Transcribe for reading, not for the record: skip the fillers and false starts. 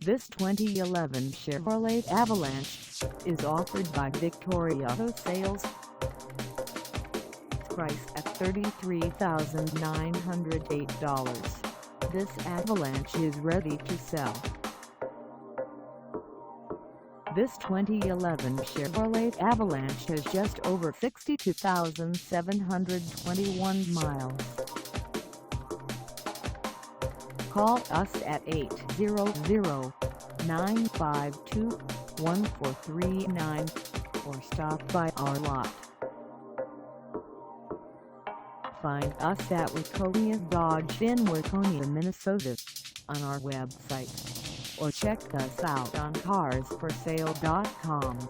This 2011 Chevrolet Avalanche is offered by Victoria Auto Sales. Priced at $33,908, this Avalanche is ready to sell. This 2011 Chevrolet Avalanche has just over 62,721 miles. Call us at 800-952-1439 or stop by our lot. Find us at Waconia Dodge in Waconia, Minnesota on our website, or check us out on carsforsale.com.